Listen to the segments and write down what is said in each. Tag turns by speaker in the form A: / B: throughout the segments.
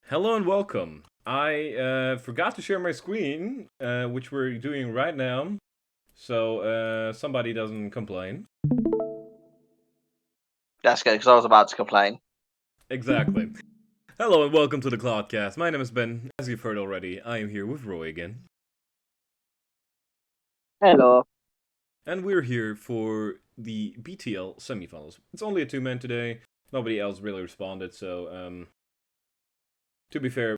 A: Hello and welcome. I forgot to share my screen, which we're doing right now, so somebody doesn't complain.
B: That's good, because I was about to complain.
A: Exactly. Hello and welcome to the Clodcast. My name is Ben. As you've heard already, I am here with Roy again.
B: Hello.
A: And we're here for the BTL Semifinals. It's only a two-man today. Nobody else really responded, so to be fair,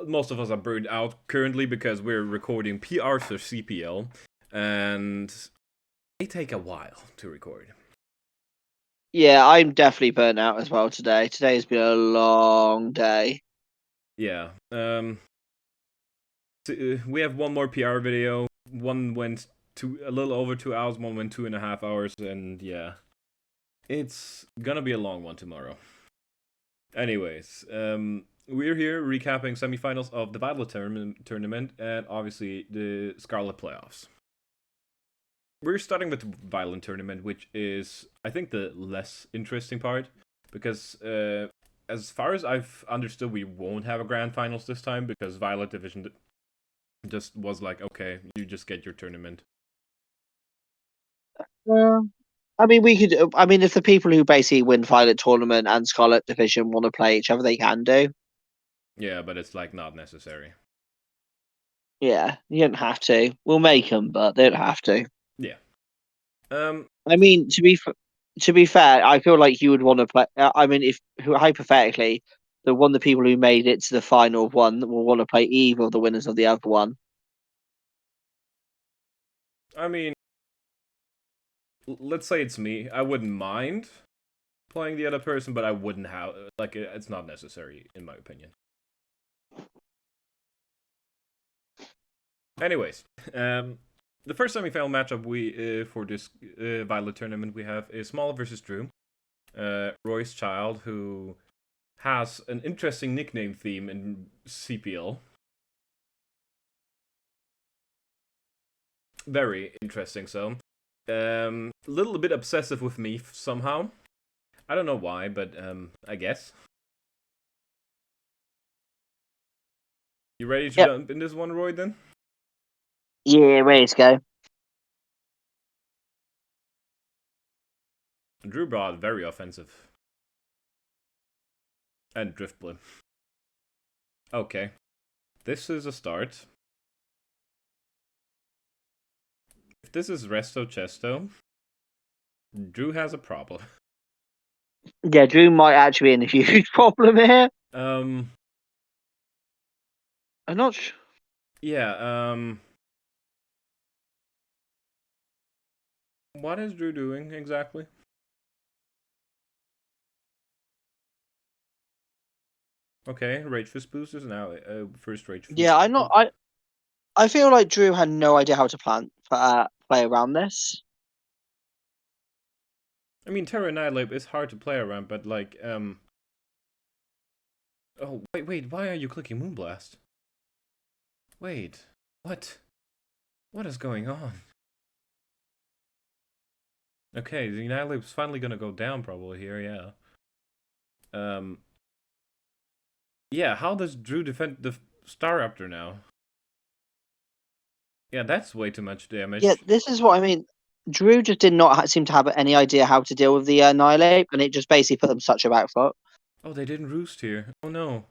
A: most of us are burned out currently because we're recording PRs for CPL, and they take a while to record.
B: Yeah, I'm definitely burnt out as well today. Today's been a long day.
A: Yeah. We have one more PR video. One went a little over 2 hours. One went 2.5 hours, and yeah, it's gonna be a long one tomorrow. Anyways, we're here recapping semifinals of the Violet tournament and obviously the Scarlet playoffs. We're starting with the Violet tournament, which is, I think, the less interesting part because as far as I've understood, we won't have a grand finals this time because Violet Division just was like, okay, you just get your tournament.
B: Uh, I mean, we could. I mean, if the people who basically win Violet Tournament and Scarlet Division want to play each other, they can do.
A: Yeah, but it's like not necessary.
B: Yeah, you don't have to. We'll make them, but they don't have to.
A: Yeah. Um.
B: I mean, to be fair, I feel like you would want to play. I mean, if hypothetically, the one the people who made it to the final of one will want to play either of the winners of the other one.
A: I mean, let's say it's me. I wouldn't mind playing the other person, but I wouldn't have like it's not necessary in my opinion. Anyways, the first semifinal matchup we for this Violet tournament we have is Small versus Drew. Roy's child, who has an interesting nickname theme in CPL. Very interesting, so. A little bit obsessive with me somehow. I don't know why, but I guess. You ready to
B: Yep.
A: jump in this one, Roy, then?
B: Yeah, ready to go.
A: Drew brought very offensive. And Drift Blue. Okay. This is a start. If this is Resto Chesto, Drew has a problem.
B: Yeah, Drew might actually be in a huge problem here.
A: Um,
B: I'm not sure.
A: yeah, what is Drew doing exactly? Okay, Rage Fist boost is now first Rage Fist.
B: Yeah, I'm not. I feel like Drew had no idea how to play around this.
A: I mean, Terra Annihilate is hard to play around, but like, oh, wait, why are you clicking Moonblast? Wait, what? What is going on? Okay, the Annihilate's finally gonna go down probably here, yeah. Um, yeah, how does Drew defend the Staraptor now? Yeah, that's way too much
B: Yeah,
A: damage.
B: this is what I mean. Drew just did not seem to have any idea how to deal with the Annihilate, and it just basically put them such a back foot.
A: Oh, they didn't roost here. Oh no.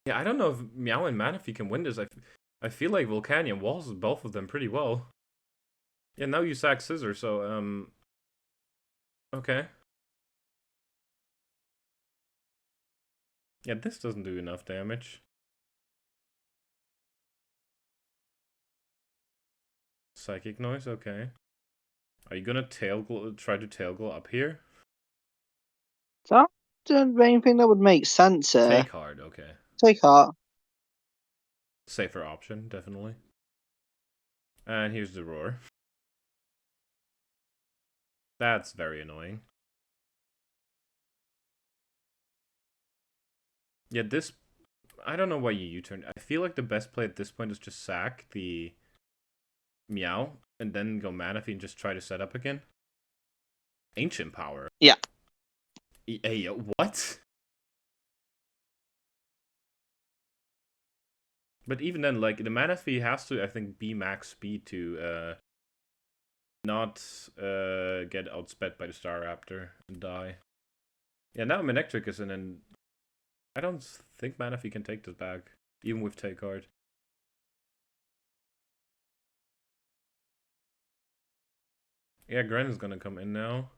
A: Yeah, I don't know if Meow and Manaphy can win this. I feel like Volcanion walls both of them pretty well. Yeah, now you sack Scissor, so, okay. Yeah, this doesn't do enough damage. Psychic Noise, okay. Are you gonna try to Tail Glow up here?
B: So the main thing that would make sense here.
A: Take hard, okay.
B: Take heart.
A: Safer option, definitely. And here's the Roar. That's very annoying. Yeah, this... I don't know why you U-turn. I feel like the best play at this point is just sack the Meow, and then go Manaphy and just try to set up again. ancient power.
B: Yeah.
A: Hey, what? But even then, like, the Manaphy has to, I think, be max speed to not get outsped by the Staraptor and die. Yeah, now Manectric in, and I don't think Manaphy can take this back, even with Take Card. Yeah, Gren is gonna come in now.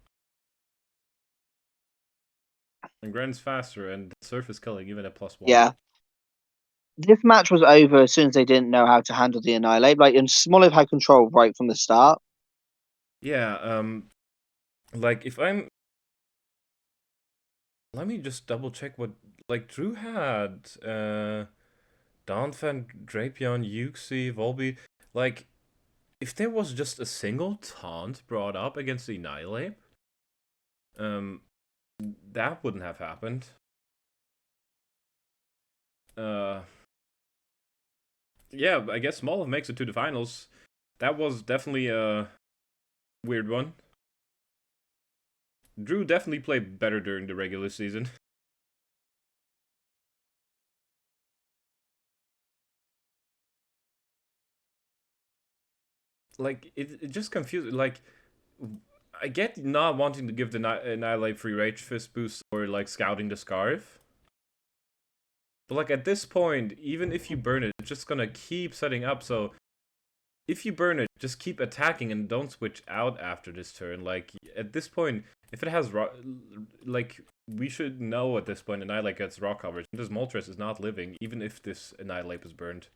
A: And Gren's faster, and Surf is killing even at +1.
B: Yeah. This match was over as soon as they didn't know how to handle the Annihilate. Like, and Smoliv had control right from the start.
A: Yeah, like, if I'm... Let me just double check what... Like, Drew had, Donphan, Drapion, Yuxi, Volbeat. Like, if there was just a single taunt brought up against the Annihilate, that wouldn't have happened. Yeah, I guess Smolov makes it to the finals. That was definitely a weird one. Drew definitely played better during the regular season. Like, it just confused. Like, I get not wanting to give the Annihilate free Rage Fist boost or, like, scouting the Scarf. But, like, at this point, even if you burn it, it's just gonna keep setting up, so... If you burn it, just keep attacking and don't switch out after this turn. Like, at this point, if it has like, we should know at this point Annihilate gets rock coverage. This Moltres is not living, even if this Annihilate is burned.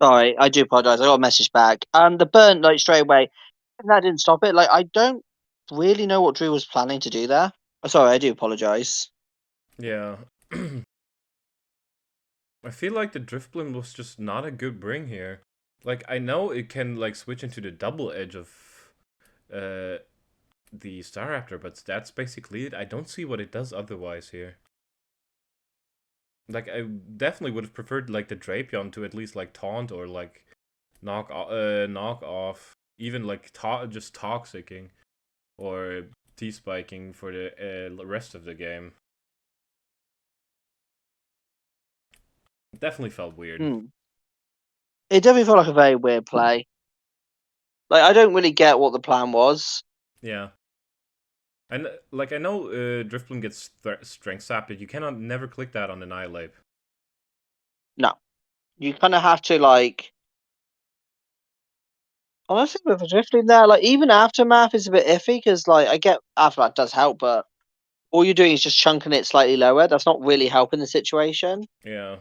B: Sorry, I do apologize. I got a message back. The burn, like, straight away, that didn't stop it. Like, I don't really know what Drew was planning to do there. Sorry, I do apologize.
A: Yeah. I feel like the Driftblim was just not a good bring here. Like, I know it can, like, switch into the double edge of the Staraptor, but that's basically it. I don't see what it does otherwise here. Like, I definitely would have preferred, like, the Drapion to at least, like, taunt or, like, knock off. Even, like, just toxicking or T-spiking for the rest of the game. It definitely felt weird.
B: It definitely felt like a very weird play. Like, I don't really get what the plan was.
A: Yeah. And, like, I know Driftbloom gets strength sapped, but you cannot never click that on Annihilate.
B: No. You kind of have to, like... Honestly, with the Driftloom there, like, even Aftermath is a bit iffy, because, like, I get Aftermath does help, but all you're doing is just chunking it slightly lower. That's not really helping the situation.
A: Yeah.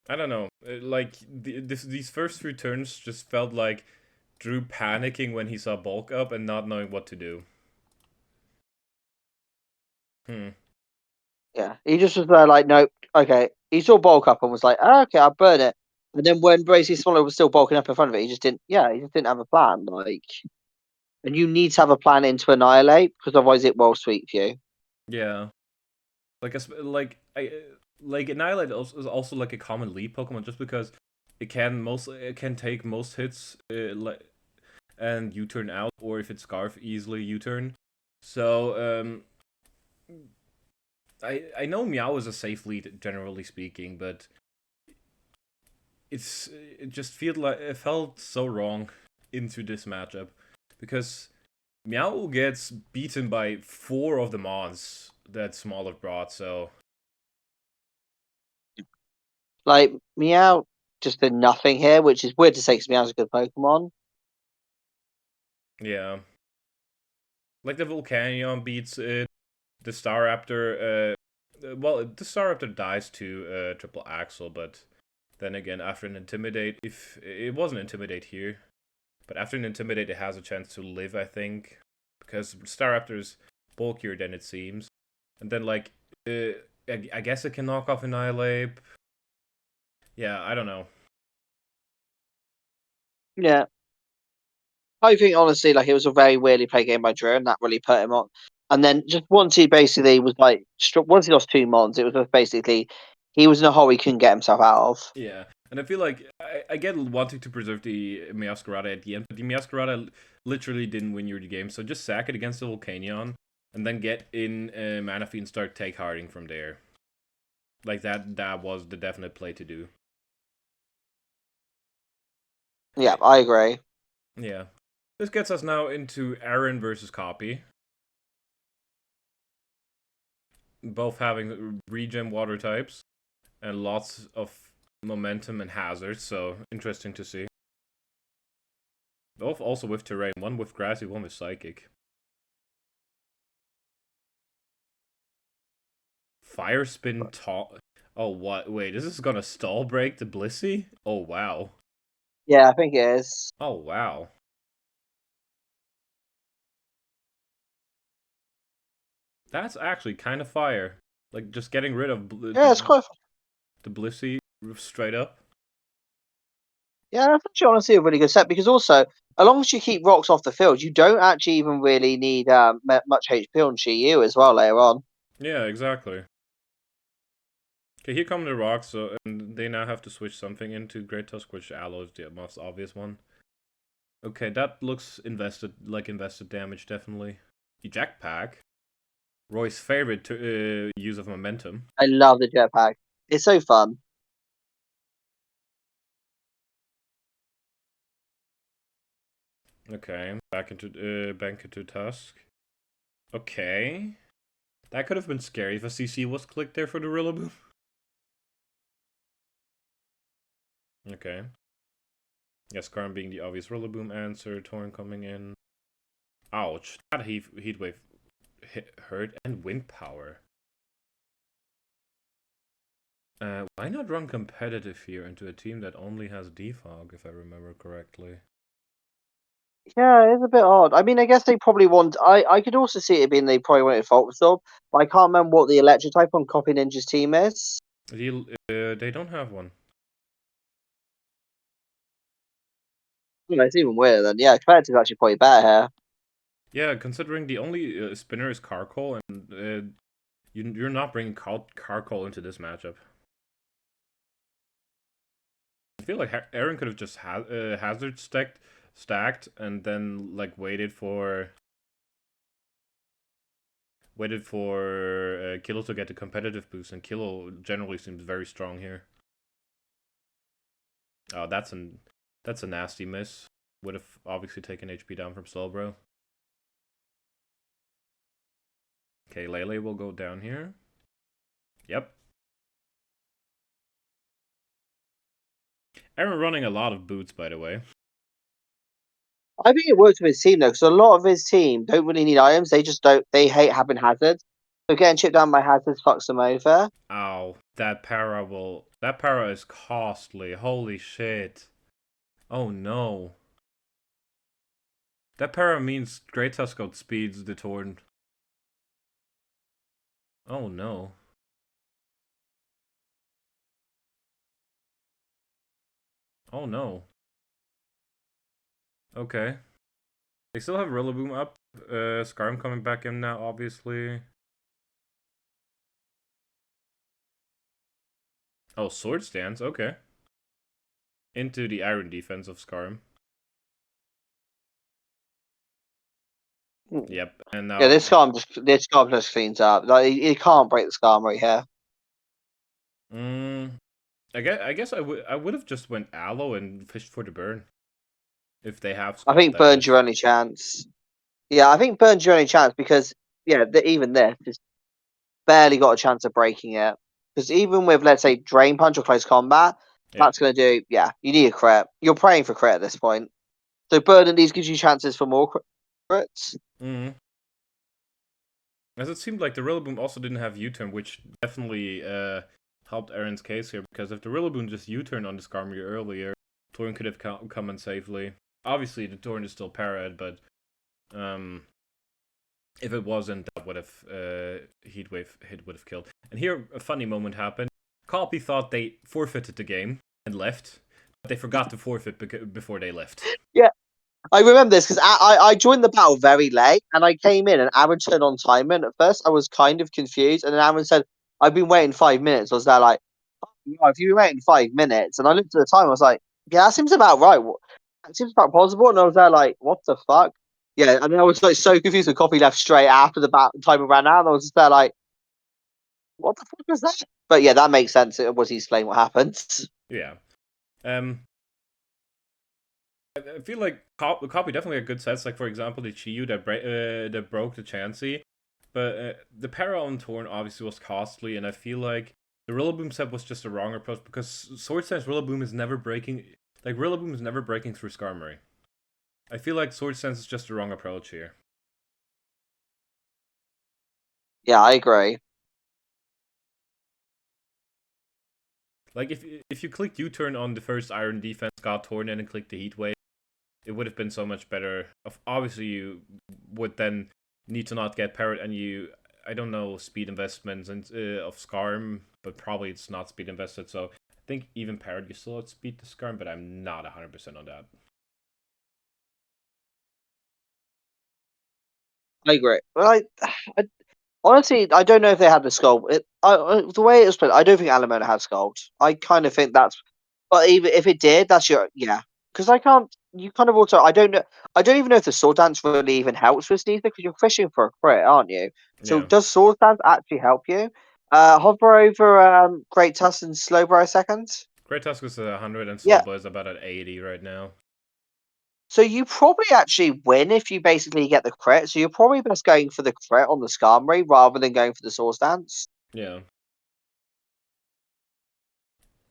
A: I don't know. Like, these first three turns just felt like Drew panicking when he saw bulk up and not knowing what to do.
B: Yeah, he just was there like, nope, okay. He saw bulk up and was like, oh, okay, I'll burn it. And then when Bracy Swallow was still bulking up in front of it, he just didn't. Yeah, he just didn't have a plan. Like, and you need to have a plan into Annihilate because otherwise it will sweep you.
A: Yeah. Like, like Annihilate is also like a common lead Pokemon just because it can take most hits and U-turn out, or if it's Scarf, easily U-turn. So I know Meow is a safe lead generally speaking, but it just it felt so wrong into this matchup because Meow gets beaten by 4 of the mons that Smoliv brought, so...
B: Like, Meow just did nothing here, which is weird to say because Meow's a good Pokemon.
A: Yeah. Like, the Volcanion beats it, the Staraptor, well, the Staraptor dies to Triple Axle, but then again, after an Intimidate, if it wasn't Intimidate here, but after an Intimidate, it has a chance to live, I think, because Staraptor is bulkier than it seems. And then, like, I guess it can knock off Annihilate. Yeah, I don't know.
B: Yeah. I think, honestly, like, it was a very weirdly played game by Drew, and that really put him on. And then just once he basically was like, once he lost 2 mons, it was just basically he was in a hole he couldn't get himself out of.
A: Yeah, and I feel like I get wanting to preserve the Meowscarada at the end, but the Meowscarada literally didn't win you the game, so just sack it against the Volcanion, and then get in Manaphy and start take harding from there. Like that was the definite play to do.
B: Yeah, I agree.
A: Yeah. This gets us now into Aaron versus Copy. Both having regen water types and lots of momentum and hazards, so interesting to see. Both also with terrain, one with grassy, one with psychic. Fire spin taunt. Oh, what? Wait, this is gonna stall break the Blissey? Oh, wow.
B: Yeah, I think it is.
A: Oh, wow. That's actually kind of fire. Like, just getting rid of
B: Yeah, it's quite.
A: the Blissey straight up.
B: Yeah, that's actually honestly a really good set because also, as long as you keep rocks off the field, you don't actually even really need much HP on GU as well later on.
A: Yeah, exactly. Okay, here come the rocks, so and they now have to switch something into Great Tusk, which Aloe is the most obvious one. Okay, that looks invested damage, definitely. Eject Pack. Roy's favorite use of momentum.
B: I love the jetpack. It's so fun.
A: Okay, back into Tusk. Okay. That could have been scary if a CC was clicked there for the Rillaboom. Okay. Yes, Skarm being the obvious Rillaboom answer, Torn coming in. Ouch. That heat wave hurt, and wind power. Why not run competitive here into a team that only has defog, if I remember correctly?
B: Yeah, it's a bit odd. I mean, I guess they probably want. I could also see it being they probably wanted Fault Absorb, but I can't remember what the electric type on Copy Ninja's team is.
A: They don't have one.
B: It's even weirder then. Yeah, competitive actually probably better here.
A: Yeah, considering the only spinner is Carkol, and you're not bringing Carkol into this matchup. I feel like Aaron could have just hazard stacked, and then like waited for Kilo to get the competitive boost, and Kilo generally seems very strong here. Oh, that's a nasty miss. Would have obviously taken HP down from Slowbro. Okay, Lele will go down here. Yep. Aaron running a lot of boots, by the way.
B: I think it works with his team though, because a lot of his team don't really need items. They just don't. They hate having hazards. So getting chipped down by hazards fucks them over.
A: Ow, that para is costly. Holy shit. Oh no. That para means Great Tusk outspeeds the Torn. Oh no. Oh no. Okay. They still have Rillaboom up. Skarm coming back in now, obviously. Oh, Sword Stance, okay. Into the Iron defense of Skarm. Yep, and now...
B: Yeah, this Skarm just cleans up. Like you can't break the Skarm right here.
A: I guess I would have just went Aloe and fished for the burn. If they have
B: I
A: Scald,
B: think
A: that
B: Burn's
A: is.
B: your only chance. Yeah, I think Burn's your only chance because even this is barely got a chance of breaking it. Because even with let's say Drain Punch or Close Combat,
A: Yeah.
B: that's gonna do. Yeah, you need a crit. You're praying for crit at this point. So Burn at least gives you chances for more crits.
A: As it seemed like the Rillaboom also didn't have U-turn, which definitely helped Aaron's case here, because if the Rillaboom just U-turned on the Skarmory earlier, Torn could have come in safely. Obviously, the Torn is still parried, but if it wasn't, that would have Heat Wave hit would have killed. And here, a funny moment happened. Copy thought they forfeited the game and left, but they forgot to forfeit before they left.
B: Yeah, I remember this because I joined the battle very late and I came in and Aaron turned on timer. And at first, I was kind of confused, and then Aaron said, "I've been waiting 5 minutes." I was there like, if you wait in 5 minutes, and I looked at the time, I was like, yeah, that seems about right. That seems about possible. And I was there like, what the fuck? Yeah, and then I was like so confused when Coffee left straight after the timer ran out. And I was just there like, what the fuck was that? But yeah, that makes sense. It was he explain what happened.
A: Yeah. Um, I feel like Copy definitely had good sets. Like for example, the Chiyu that broke the Chansey, but the Para on Torn obviously was costly, and I feel like the Rillaboom set was just a wrong approach because Sword Sense Rillaboom is never breaking. Like Rillaboom is never breaking through Skarmory. I feel like Sword Sense is just the wrong approach here.
B: Yeah, I agree.
A: Like if you clicked U-turn on the first Iron Defense, got Torn, and then clicked the Heat Wave, it would have been so much better. Obviously, you would then need to not get Parrot, and I don't know, speed investments and of Skarm, but probably it's not speed invested. So I think even Parrot, you still outspeed the Skarm, but I'm not 100% on that.
B: I agree. I honestly, I don't know if they had the sculpt. The way it was played, I don't think Alamona had sculpt. I kind of think that's, but even if it did, that's your yeah. Because I can't. You kind of also. I don't know. I don't even know if the sword dance really even helps with Sneasel because you're fishing for a crit, aren't you? So
A: Yeah.
B: does sword dance actually help you? Hover over Great Tusk and Slowbro a second.
A: Great Tusk is 100 and
B: Yeah.
A: Slowbro is about at 80 right now.
B: So you probably actually win if you basically get the crit. So you're probably best going for the crit on the Skarmory rather than going for the sword dance.
A: Yeah.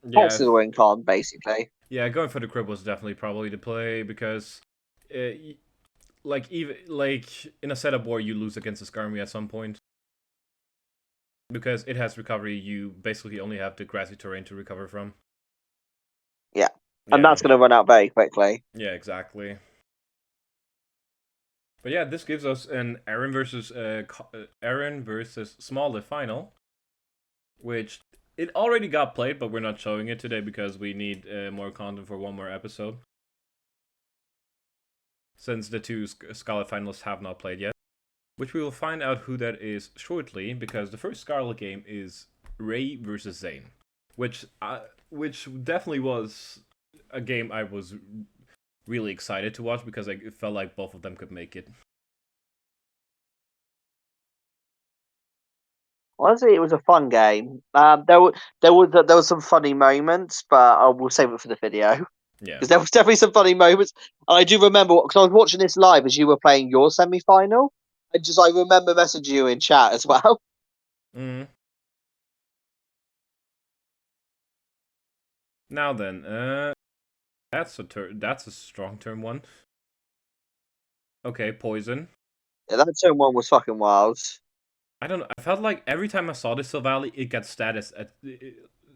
B: That's
A: Yeah.
B: the win con, basically.
A: Yeah, going for the crib was definitely probably the play because, uh, like even like in a setup where you lose against a Skarmory at some point, because it has recovery, you basically only have the grassy terrain to recover from.
B: Yeah. And
A: Yeah,
B: that's going to run out very quickly.
A: yeah, exactly. But yeah, this gives us an Aaron versus Smalley final, which it already got played, but we're not showing it today because we need more content for one more episode. Since the two Scarlet finalists have not played yet, which we will find out who that is shortly, because the first Scarlet game is Ray versus Zane, which definitely was a game I was really excited to watch because I felt like both of them could make it.
B: Honestly, it was a fun game. There was some funny moments, but I will save it for the video
A: Yeah.
B: because there was definitely some funny moments. And I do remember because I was watching this live as you were playing your semi final. I remember messaging you in chat as well.
A: Mm. Now then, that's a strong term one. Okay, poison.
B: Yeah, that turn one was fucking wild.
A: I don't know. I felt like every time I saw this Silvally, it got status at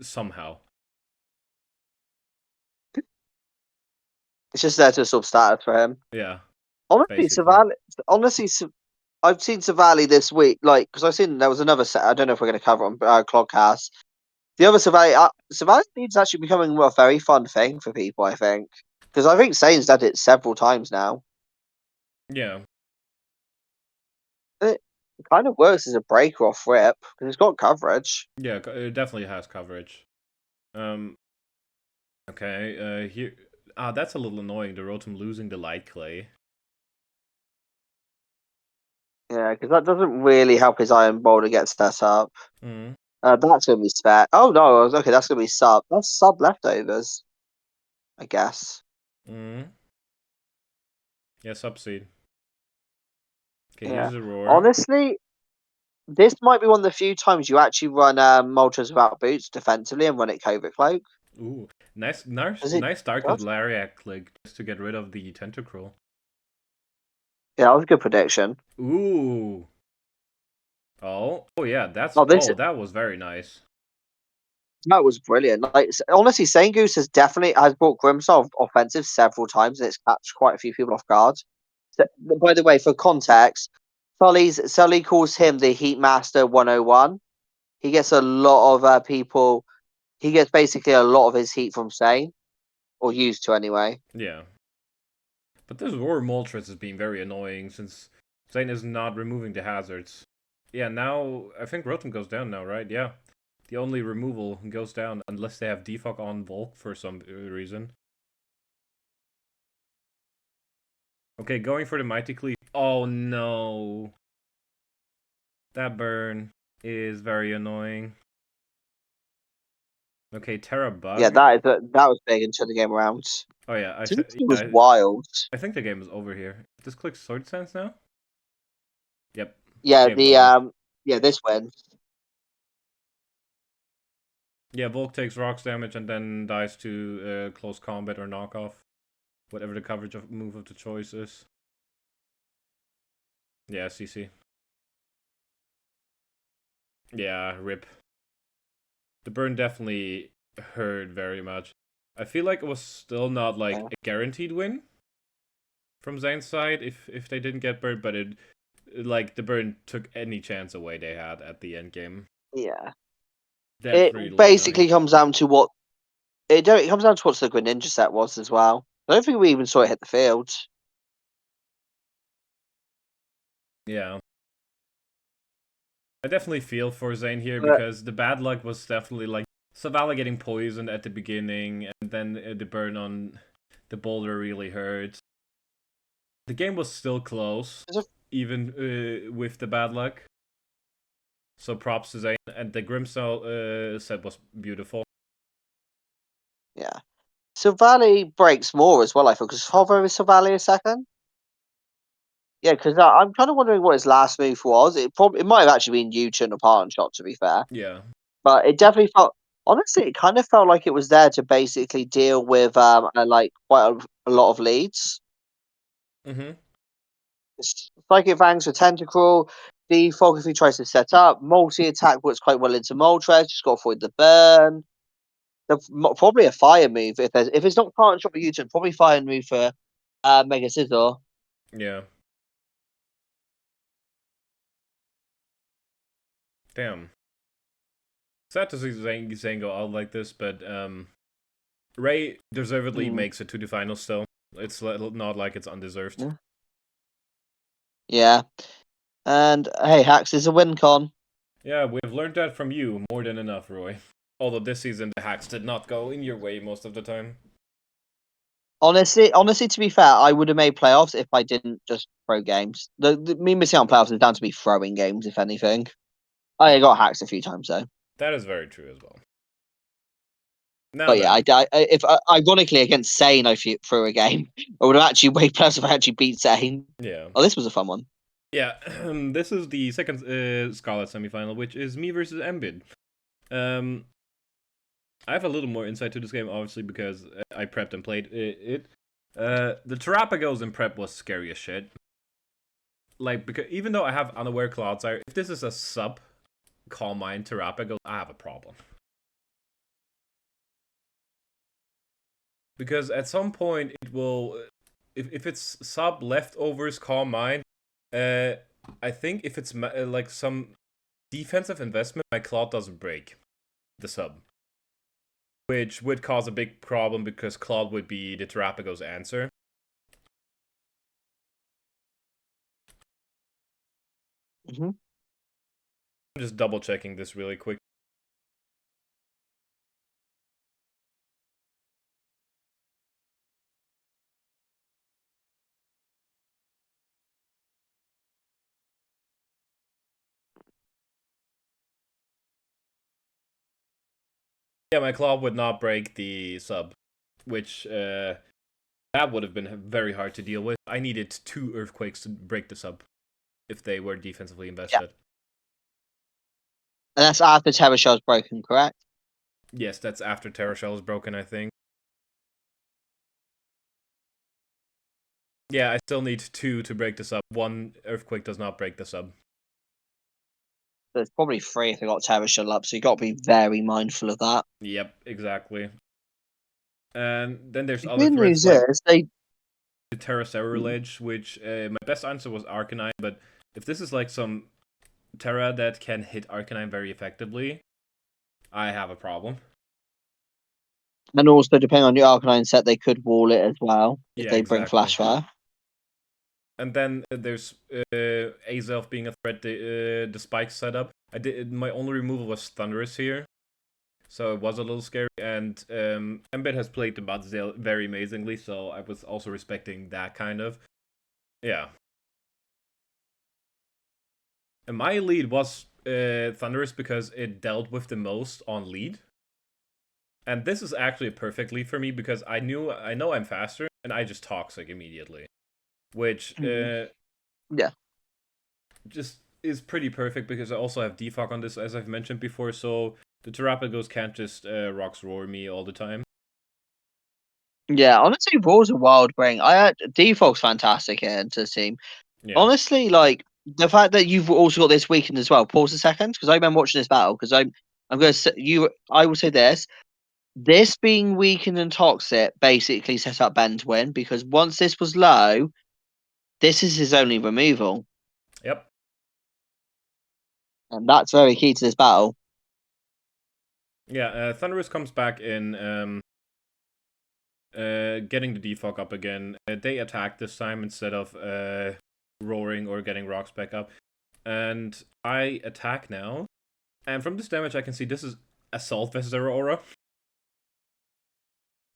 A: somehow.
B: It's just there to sub status for him.
A: Yeah,
B: Honestly,
A: basically.
B: Savali. Honestly, I've seen Savali this week. Like, because I've seen there was another set. I don't know if we're going to cover on Clodcast. The other Savali League's actually becoming a very fun thing for people, I think. Because I think Sane's done it several times now.
A: Yeah,
B: It kind of works as a break off rip because it's got coverage.
A: yeah, it definitely has coverage. Um, okay, here. That's a little annoying. The Rotom losing the Light Clay.
B: Yeah, because that doesn't really help his Iron Boulder get set up.
A: Mm.
B: That's going to be spare. Oh, no. Okay, that's going to be sub. That's sub leftovers, I guess.
A: Mm. Yeah, Subseed. Okay,
B: Yeah.
A: here's a Roar.
B: Honestly, this might be one of the few times you actually run Moltres without boots defensively and run it Covert Cloak.
A: Ooh, nice,
B: Because it
A: nice start with
B: does.
A: Lariat click just to get rid of the Tentacruel.
B: Yeah, that was a good prediction.
A: Ooh. Oh yeah,
B: Oh,
A: that was very nice.
B: that was brilliant. Like honestly, Goose has brought Grimsoul offensive several times, and it's catched quite a few people off guard. So, by the way, for context, Sully calls him the Heat Master 101. He gets a lot of people. He gets basically a lot of his heat from Sane, or used to anyway.
A: Yeah. But this Roar Moltres has been very annoying since Zane is not removing the hazards. Yeah, now I think Rotom goes down now, right? Yeah. The only removal goes down unless they have defog on Volk for some reason. Okay, going for the Mighty Cleave. Oh no. That burn is very annoying. Okay, Terra Bug.
B: Yeah, that was big until the game around.
A: Oh yeah,
B: It was wild.
A: I think the game is over here. Just click Sword Sense now. Yep.
B: Yeah,
A: Game's over.
B: this win.
A: Yeah, Volk takes rocks damage and then dies to close combat or knockoff. Whatever the coverage of move of the choice is. Yeah, CC. Yeah, rip. The burn definitely hurt very much. I feel like it was still not like a guaranteed win from Zane's side if they didn't get burned, but it like the burn took any chance away they had at the end game.
B: Yeah.
A: That's really
B: It basically
A: annoying.
B: comes down to what it comes down to what the Greninja set was as well. I don't think we even saw it hit the field.
A: Yeah. I definitely feel for Zane here because the bad luck was definitely like Savala getting poisoned at the beginning and then the burn on the boulder really hurt. The game was still close, even with the bad luck. So props to Zane. And the Grimstone set was beautiful.
B: Yeah. Silvally breaks more as well, I thought, because Hover is Silvally a second. Yeah, because I'm kind of wondering what his last move was. It might have actually been U-turn or Parton Shot, to be fair.
A: Yeah.
B: But it definitely felt, honestly, it kind of felt like it was there to basically deal with like quite a lot of leads.
A: Mm-hmm.
B: Psychic Fangs with Tentacruel. The Fog, if he tries to set up, multi-attack works quite well into Moltres, just got to avoid the burn. Probably a fire move if it's not Parton Shot for U-turn, probably fire move for Mega Scissor.
A: Yeah. Damn. Sad to see Zane go out like this, but Ray deservedly makes it to the finals still. It's not like it's undeserved.
B: Yeah. And hey, Hacks is a win con.
A: Yeah, we've learned that from you more than enough, Roy. Although this season the hacks did not go in your way most of the time.
B: Honestly, to be fair, I would have made playoffs if I didn't just throw games. Me missing out on playoffs is down to me throwing games, if anything. I got hacks a few times though.
A: That is very true as well. Now
B: But yeah,
A: then.
B: if ironically against Sane, I threw a game, I would have actually made playoffs if I actually beat Sane.
A: Yeah.
B: Oh, this was a fun one.
A: Yeah, this is the second Scarlet semifinal, which is me versus Embid. I have a little more insight to this game, obviously, because I prepped and played it. The Terrapagos in prep was scary as shit. Like, because even though I have Unaware Cloudsire, if this is a sub Calm Mind Terrapagos, I have a problem. Because at some point it will, if it's sub leftovers Calm Mind, I think if it's like some defensive investment, my Cloud doesn't break the sub. Which would cause a big problem because Cloud would be the Terrapagos answer.
B: Mm-hmm.
A: I'm just double checking this really quick. Yeah, my Claw would not break the sub, which that would have been very hard to deal with. I needed 2 Earthquakes to break the sub if they were defensively invested.
B: Yeah. And that's after Terror Shell's broken, correct?
A: Yes, that's after Terra Shell is broken, I think. Yeah, I still need 2 to break the sub. 1 Earthquake does not break the sub.
B: There's probably 3 if they got Terror Shell up, so you got to be very mindful of that.
A: Yep, exactly. And then there's
B: The
A: other
B: good
A: threats
B: news
A: like
B: is they
A: the Terra Ledge, which my best answer was Arcanine, but if this is like some Terra that can hit Arcanine very effectively, I have a problem.
B: And also, depending on your Arcanine set, they could wall it as well if they bring
A: exactly.
B: Flash Fire.
A: And then there's Azelf being a threat, the Spike setup. My only removal was Thunderous here, So it was a little scary, and Embed has played the Mudsdale very amazingly, so I was also respecting that kind of. Yeah. And my lead was Thunderous because it dealt with the most on lead. And this is actually a perfect lead for me because I know I'm faster, and I just Toxic immediately. Which
B: yeah,
A: just is pretty perfect because I also have defog on this, as I've mentioned before, so the Terrapagos can't just Rocks Roar me all the time.
B: yeah. Honestly, Roar's a wild bring. I had Defog's fantastic here into the team.
A: Yeah.
B: Honestly, like the fact that you've also got this weekend as well. Pause a second, because I remember watching this battle. Because I'm going to say you. I will say this. This being weakened and toxic basically set up Ben to win because once this was low, this is his only removal,
A: Yep.
B: and that's very key to this battle.
A: Yeah, Thunderous comes back in getting the defog up again. They attack this time instead of roaring or getting rocks back up. And I attack now. And from this damage I can see this is Assault versus Aurora.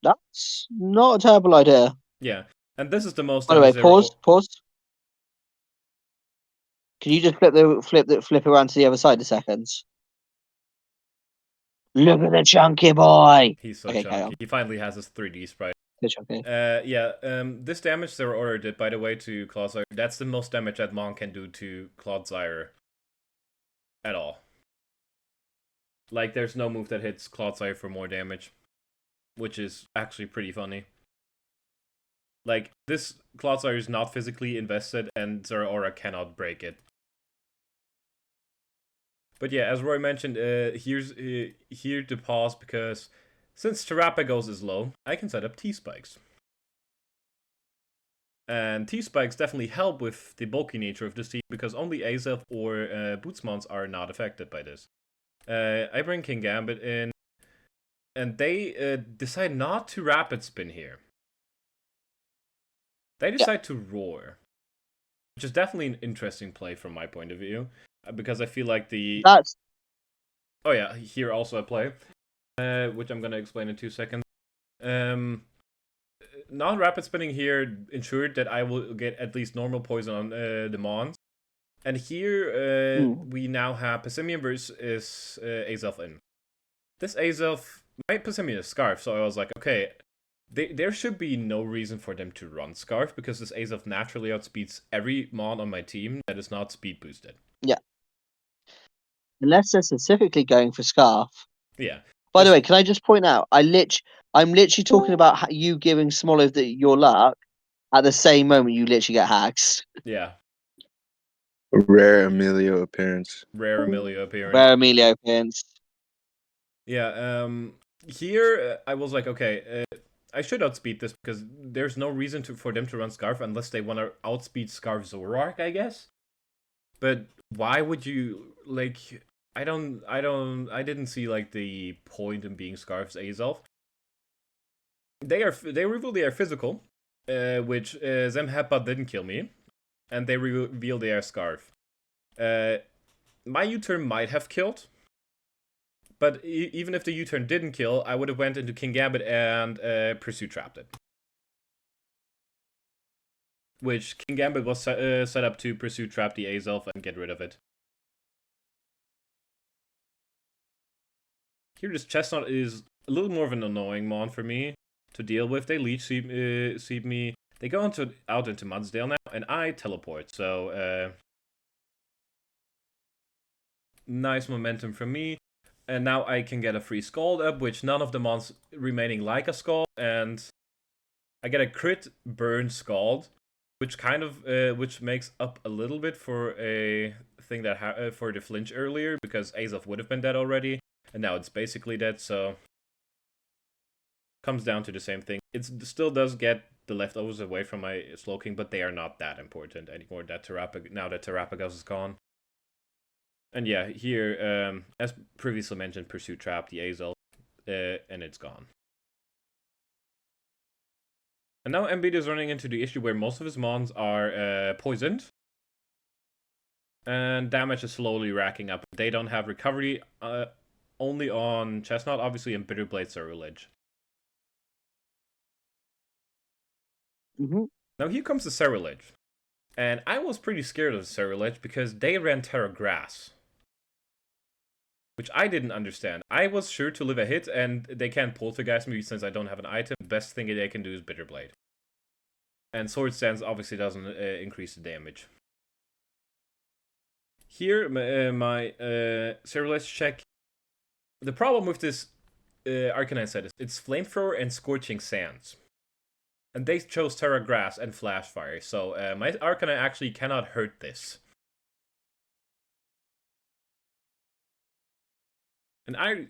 B: That's not a terrible idea.
A: Yeah. And this is the most
B: By the way,
A: damage
B: pause. Can you just flip around to the other side a second? Look at the chunky boy.
A: He's so
B: Okay, carry
A: chunky.
B: on.
A: He finally has his 3D sprite.
B: Chunky.
A: Yeah, this damage Zeraora did, by the way, to Clodsire, that's the most damage that Mon can do to Clodsire. At all. Like, there's no move that hits Clodsire for more damage. Which is actually pretty funny. Like, this Clodsire is not physically invested, and Zeraora cannot break it. But yeah, as Roy mentioned, here's here to pause, because since Terrapagos is low, I can set up T-Spikes. And T-Spikes definitely help with the bulky nature of this team, because only Azelf or Bootsmons are not affected by this. I bring King Gambit in, and they decide not to Rapid Spin here. They decide to Roar, which is definitely an interesting play from my point of view, because I feel like the...
B: That's...
A: Oh yeah, here also a play, which I'm going to explain in 2 seconds. Not rapid spinning here ensured that I will get at least normal poison on the Mons. And here we now have Passimian versus Azelf in. This Azelf, my Passimian is Scarf, so I was like, okay, there should be no reason for them to run Scarf, because this Azelf naturally outspeeds every Mon on my team that is not speed boosted.
B: Yeah. Unless they're specifically going for Scarf.
A: Yeah.
B: By the way, can I just point out, I'm literally talking about you giving Smoliv your luck at the same moment you literally get hacks.
A: Yeah.
C: Rare Emilio appearance.
A: Rare Emilio appearance.
B: Rare Emilio appearance.
A: Yeah, here I was like, okay, I should outspeed this because there's no reason for them to run Scarf unless they want to outspeed Scarf Zoroark, I guess. But why would you, like, I didn't see, like, the point in being Scarf's Azelf. They reveal they are physical, which Zemheppa didn't kill me, and they reveal they are Scarf. My U-turn might have killed, but even if the U-turn didn't kill, I would have went into King Gambit and Pursuit Trapped it. Which King Gambit was set up to Pursuit Trap the Azelf and get rid of it. Here this Chestnut is a little more of an annoying mon for me to deal with. They leech seed me. They go out into Mudsdale now, and I teleport. So nice momentum from me. And now I can get a free Scald up, which none of the mons remaining like a Scald, and I get a crit burn Scald, which kind of which makes up a little bit for a thing that for the flinch earlier, because Azelf would have been dead already, and now it's basically dead. So comes down to the same thing. It still does get the leftovers away from my Slowking, but they are not that important anymore. Now that Terrapagos is gone. And yeah, here, as previously mentioned, Pursuit Trap the Azelf, and it's gone. And now Embiid is running into the issue where most of his mons are poisoned. And damage is slowly racking up. They don't have recovery only on Chestnut, obviously, and Bitterblade Ceruledge.
B: Mm-hmm.
A: Now here comes the Ceruledge. And I was pretty scared of the Ceruledge because they ran Terra Grass. Which I didn't understand. I was sure to live a hit, and they can't poltergeist me since I don't have an item. The best thing they can do is Bitterblade. And Sword Stance obviously doesn't increase the damage. Here, my Ceruledge check. The problem with this Arcanine set is it's Flamethrower and Scorching Sands. And they chose Terra Grass and Flash Fire, so my Arcanine actually cannot hurt this. And I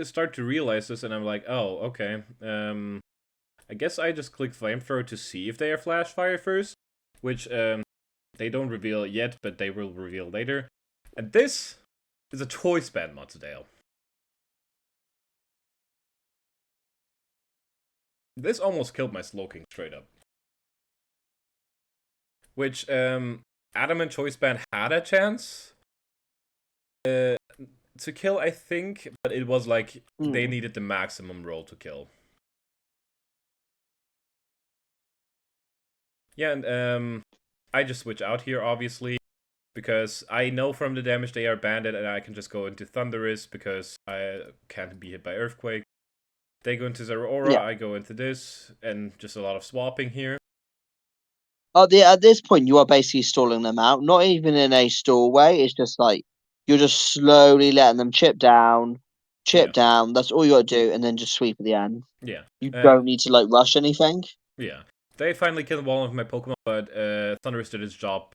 A: start to realize this, and I'm like, oh, okay. I guess I just click Flamethrower to see if they are Flash Fire first, which they don't reveal yet, but they will reveal later. And this is a Choice Band Montadale. This almost killed my Slowking straight up. Which Adamant Choice Band had a chance to kill, I think, but it was like they needed the maximum roll to kill. Yeah, and I just switch out here, obviously, because I know from the damage they are banded, and I can just go into Thunderous because I can't be hit by Earthquake. They go into Zeraora, I go into this, and just a lot of swapping here.
B: At this point, you are basically stalling them out. Not even in a stall way. It's just like you're just slowly letting them chip down. That's all you got to do, and then just sweep at the end.
A: Yeah.
B: You don't need to like rush anything.
A: Yeah. They finally killed one of my Pokemon, but Thunderous did its job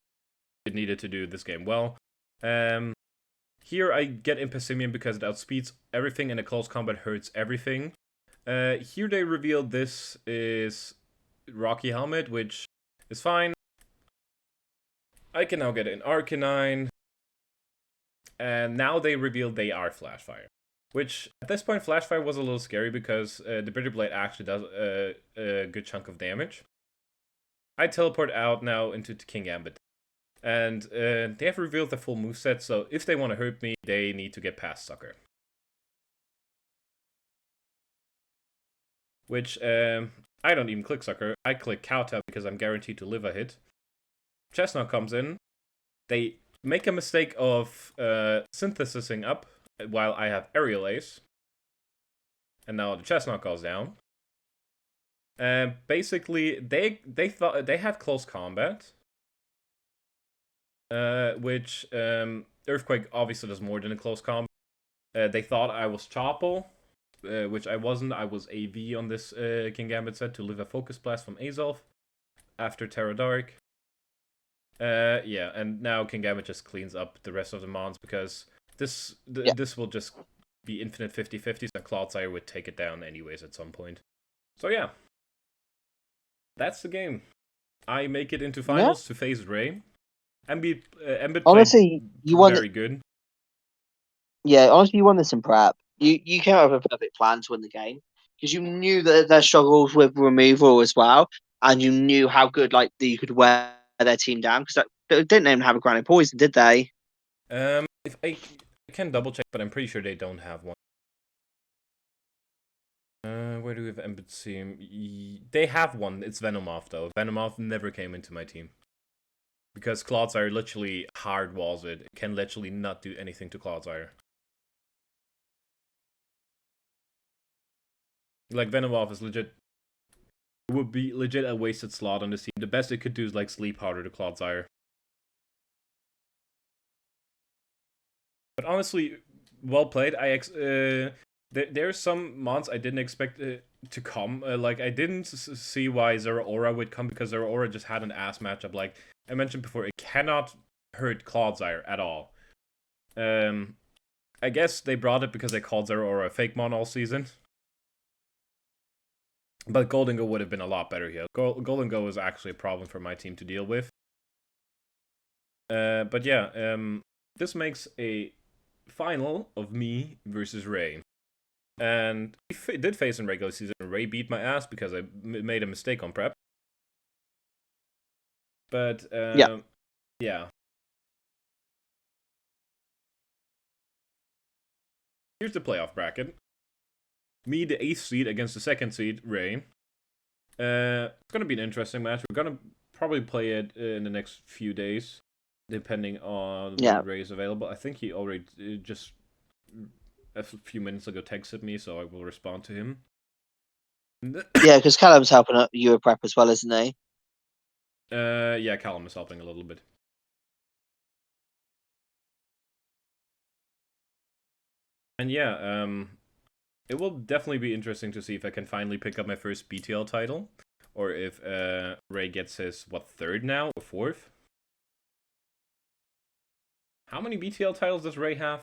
A: it needed to do this game well. Here I get Impessimian because it outspeeds everything and a close combat hurts everything. Here they revealed this is Rocky Helmet, which is fine. I can now get an Arcanine. And now they revealed they are Flash Fire. Which, at this point, Flash Fire was a little scary because the Bitterblade actually does a good chunk of damage. I teleport out now into King Gambit. And they have revealed the full moveset, so if they want to hurt me, they need to get past Sucker. Which, I don't even click Sucker. I click Kowtow because I'm guaranteed to live a hit. Chestnut comes in. They make a mistake of synthesizing up while I have Aerial Ace. And now the Chestnut goes down. Basically, they thought they had close combat. Which Earthquake obviously does more than a close combat. They thought I was Chople, which I wasn't. I was AV on this King Gambit set to live a Focus Blast from Azolf after Terra Dark. Yeah, and now King Gambit just cleans up the rest of the mons because this will just be infinite 50-50s, and Clodsire would take it down anyways at some point. So yeah, that's the game. I make it into finals to face Ray. Embit
B: honestly, you won
A: very good.
B: Yeah, honestly, you won this in prep. You came up with a perfect plan to win the game because you knew that their struggles with removal as well, and you knew how good that you could wear their team down because they didn't even have a Granite Poison, did they?
A: If I can double check, but I'm pretty sure they don't have one. Where do we have Embit Seam? They have one. It's Venomoth though. Venomoth never came into my team. Because Clodsire literally hard walls it. It can literally not do anything to Clodsire. Like Venomoth is legit. It would be legit a wasted slot on this team. The best it could do is like Sleep Powder to Clodsire. But honestly, well played. There's some mons I didn't expect to come. Like I didn't see why Zeraora would come because Zeraora just had an ass matchup. Like I mentioned before, it cannot hurt Clodsire at all. I guess they brought it because they called Zeraora a fake mon all season. But Golden Go would have been a lot better here. Golden Go is actually a problem for my team to deal with. But yeah, this makes a final of me versus Ray. And we did face in regular season. Ray beat my ass because I made a mistake on prep. But yeah. here's the playoff bracket. Me, the 8th seed, against the 2nd seed, Ray. It's gonna be an interesting match. We're gonna probably play it in the next few days, depending on when Ray is available. I think he already just a few minutes ago texted me, so I will respond to him.
B: Yeah, because Callum's helping at Euro Prep as well, isn't he?
A: Yeah, Callum is helping a little bit. And yeah, it will definitely be interesting to see if I can finally pick up my first BTL title, or if Ray gets his, 3rd now, or 4th? How many BTL titles does Ray have?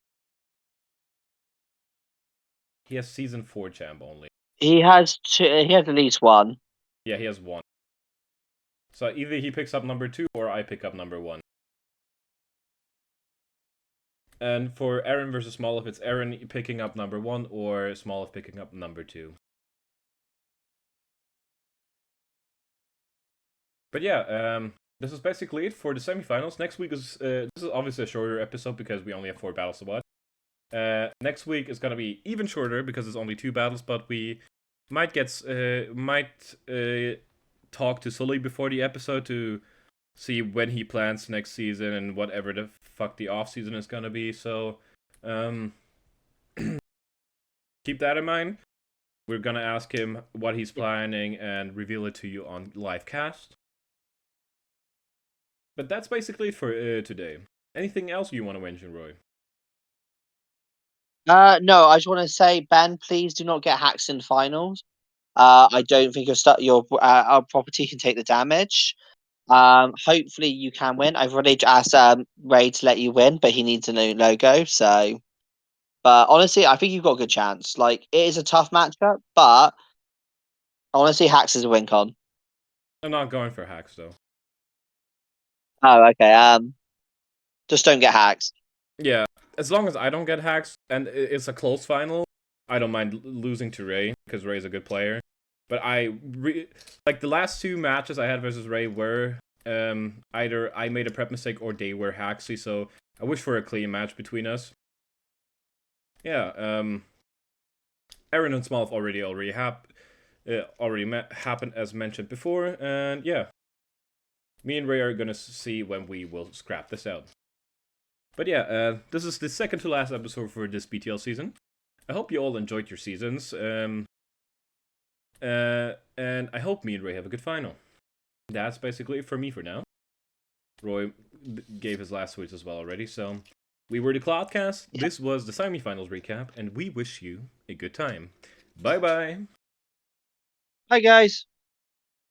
A: He has Season 4 champ only.
B: He has at least one.
A: Yeah, he has 1. So either he picks up number 2, or I pick up number 1. And for Aaron versus Smolov, it's Aaron picking up number 1, or Smolov picking up number 2. But yeah, this is basically it for the semifinals. Next week is this is obviously a shorter episode because we only have 4 battles to watch. Next week is gonna be even shorter because it's only 2 battles, but we might talk to Sully before the episode to see when he plans next season and whatever the fuck the off season is gonna be. So keep that in mind. We're gonna ask him what he's planning and reveal it to you on live cast. But that's basically it for today. Anything else you want to mention, Roy?
B: No, I just want to say, Ben, please do not get hacks in finals. I don't think your our property can take the damage. Hopefully you can win. I've already asked Ray to let you win, but he needs a new logo. So, but honestly, I think you've got a good chance. Like, it is a tough matchup, but honestly, hacks is a win con.
A: I'm not going for hacks though.
B: Oh, okay. Just don't get hacks.
A: Yeah, as long as I don't get hacks and it's a close final, I don't mind losing to Ray because Ray's a good player. But like the last 2 matches I had versus Ray were either I made a prep mistake or they were hacksy. So I wish for a clean match between us. Yeah, Aaron and Smolf already happened as mentioned before, and yeah, me and Ray are gonna see when we will scrap this out. But yeah, this is the second to last episode for this BTL season. I hope you all enjoyed your seasons, and I hope me and Ray have a good final. That's basically it for me for now. Roy gave his last tweets as well already, so we were the Clodcast. Yeah. This was the semifinals recap, and we wish you a good time. Bye-bye.
B: Bye, guys.